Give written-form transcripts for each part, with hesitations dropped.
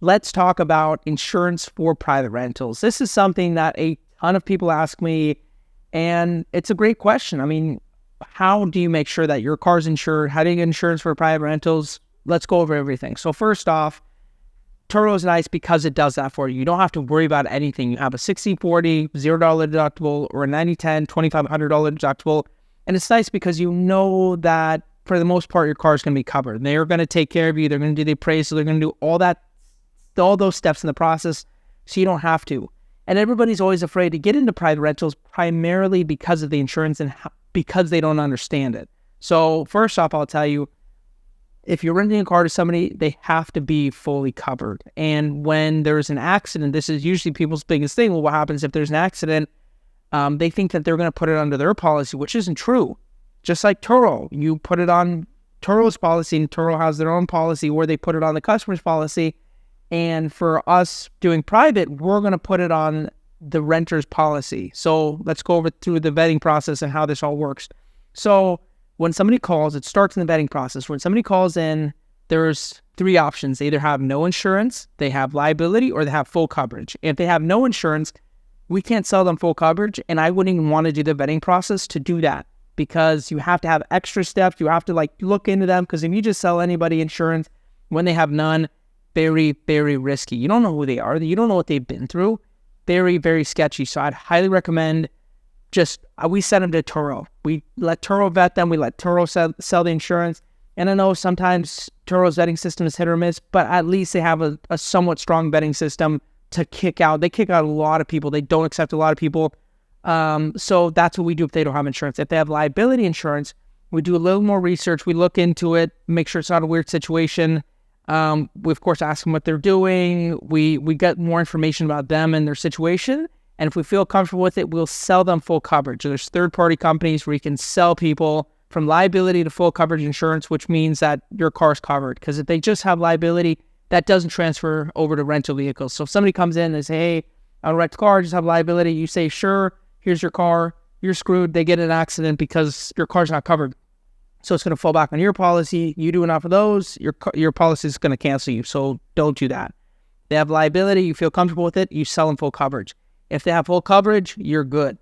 let's talk about insurance for private rentals. This is something that a ton of people ask me, and it's a great question. I mean, how do you make sure that your car's insured? How do you get insurance for private rentals? Let's go over everything. So first off, Turo is nice because it does that for you. You don't have to worry about anything. You have a 60/40, $0 deductible, or a 90/10, $2,500 deductible. And it's nice because you know that for the most part, your car is going to be covered. They're going to take care of you. They're going to do the appraisal. They're going to do all those steps in the process, so you don't have to. And everybody's always afraid to get into private rentals primarily because of the insurance and because they don't understand it. So first off, I'll tell you, if you're renting a car to somebody, they have to be fully covered. And when there's an accident, this is usually people's biggest thing. Well, what happens if there's an accident? They think that they're going to put it under their policy, which isn't true. Just like Turo, you put it on Turo's policy, and Turo has their own policy where they put it on the customer's policy. And for us doing private, we're going to put it on the renter's policy. So let's go over through the vetting process and how this all works. So when somebody calls, it starts in the vetting process. When somebody calls in, there's three options. They either have no insurance, they have liability, or they have full coverage. If they have no insurance, we can't sell them full coverage, and I wouldn't even want to do the vetting process to do that because you have to have extra steps. You have to look into them, because if you just sell anybody insurance when they have none, very, very risky. You don't know who they are. You don't know what they've been through. Very, very sketchy. So I'd highly recommend we send them to Turo. We let Turo vet them. We let Turo sell the insurance. And I know sometimes Turo's vetting system is hit or miss, but at least they have a somewhat strong vetting system to kick out. They kick out a lot of people. They don't accept a lot of people. So that's what we do if they don't have insurance. If they have liability insurance, we do a little more research. We look into it, make sure it's not a weird situation. We, of course, ask them what they're doing. We get more information about them and their situation. And if we feel comfortable with it, we'll sell them full coverage. There's third-party companies where you can sell people from liability to full coverage insurance, which means that your car's covered. Because if they just have liability, that doesn't transfer over to rental vehicles. So if somebody comes in and says, hey, I don't rent a car, I just have liability, you say, sure, here's your car, you're screwed. They get in an accident because your car's not covered. So it's going to fall back on your policy. You do enough of those, your policy is going to cancel you. So don't do that. They have liability, you feel comfortable with it, you sell them full coverage. If they have full coverage, you're good.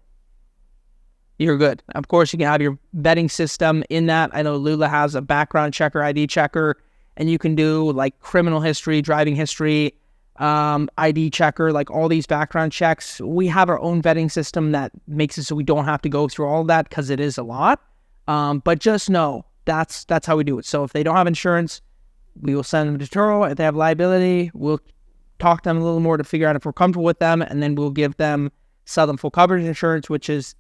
You're good. Of course, you can have your vetting system in that. I know Lula has a background checker, ID checker, and you can do like criminal history, driving history, ID checker, like all these background checks. We have our own vetting system that makes it so we don't have to go through all of that because it is a lot. But just know that's how we do it. So if they don't have insurance, we will send them to Turo. If they have liability, we'll talk to them a little more to figure out if we're comfortable with them, and then we'll sell them full coverage insurance, which is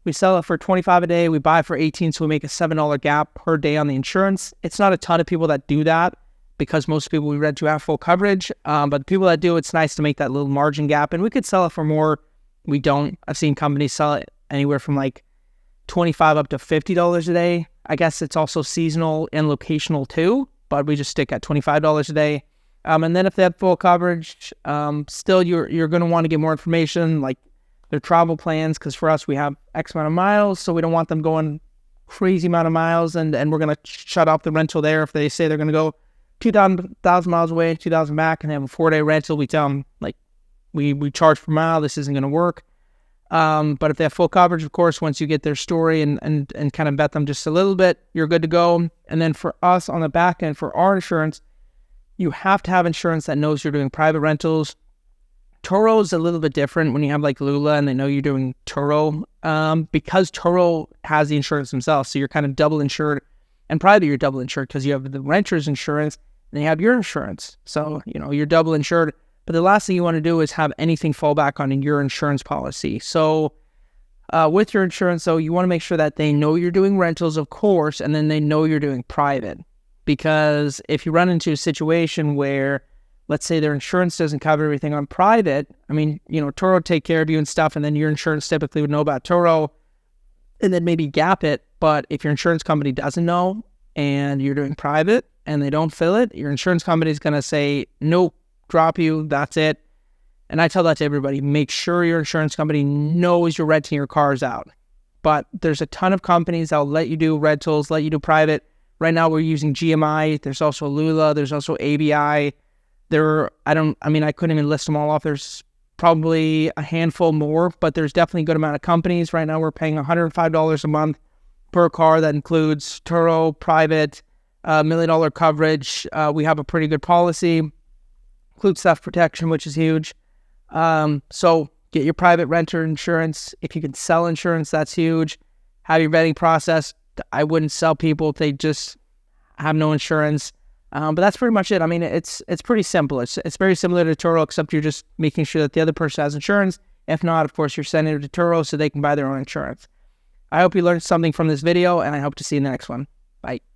we sell it for $25 a day. We buy it for $18, so we make a $7 gap per day on the insurance. It's not a ton of people that do that because most people we rent to have full coverage. But the people that do, it's nice to make that little margin gap, and we could sell it for more. We don't. I've seen companies sell it anywhere from like $25 up to $50 a day. I guess it's also seasonal and locational too, but we just stick at $25 a day. And then if they have full coverage, still you're going to want to get more information, like their travel plans, because for us, we have X amount of miles, so we don't want them going crazy amount of miles, and we're going to shut off the rental there. If they say they're going to go 2,000 miles away, 2,000 back, and have a 4-day rental, we tell them, like, we charge per mile, this isn't going to work. But if they have full coverage, of course, once you get their story and kind of vet them just a little bit, you're good to go. And then for us on the back end, for our insurance, you have to have insurance that knows you're doing private rentals. Turo is a little bit different when you have like Lula and they know you're doing Turo, because Turo has the insurance themselves. So you're kind of double insured, and private you're double insured because you have the renter's insurance and they have your insurance. So, you're double insured. But the last thing you want to do is have anything fall back on your insurance policy. So with your insurance, though, you want to make sure that they know you're doing rentals, of course, and then they know you're doing private. Because if you run into a situation where, let's say their insurance doesn't cover everything on private, I mean, Turo would take care of you and stuff, and then your insurance typically would know about Turo and then maybe gap it. But if your insurance company doesn't know and you're doing private and they don't fill it, your insurance company is going to say, nope, drop you, that's it. And I tell that to everybody, make sure your insurance company knows you're renting your cars out. But there's a ton of companies that'll let you do rentals, let you do private. Right now we're using GMI. There's also Lula. There's also ABI. I couldn't even list them all off. There's probably a handful more, but there's definitely a good amount of companies. Right now we're paying $105 a month per car. That includes Turo, private, $1 million coverage. We have a pretty good policy, includes theft protection, which is huge. So get your private renter insurance. If you can sell insurance, that's huge. Have your vetting process. I wouldn't sell people if they just have no insurance. But that's pretty much it. I mean, it's pretty simple. It's very similar to Turo, except you're just making sure that the other person has insurance. If not, of course, you're sending it to Turo so they can buy their own insurance. I hope you learned something from this video, and I hope to see you in the next one. Bye.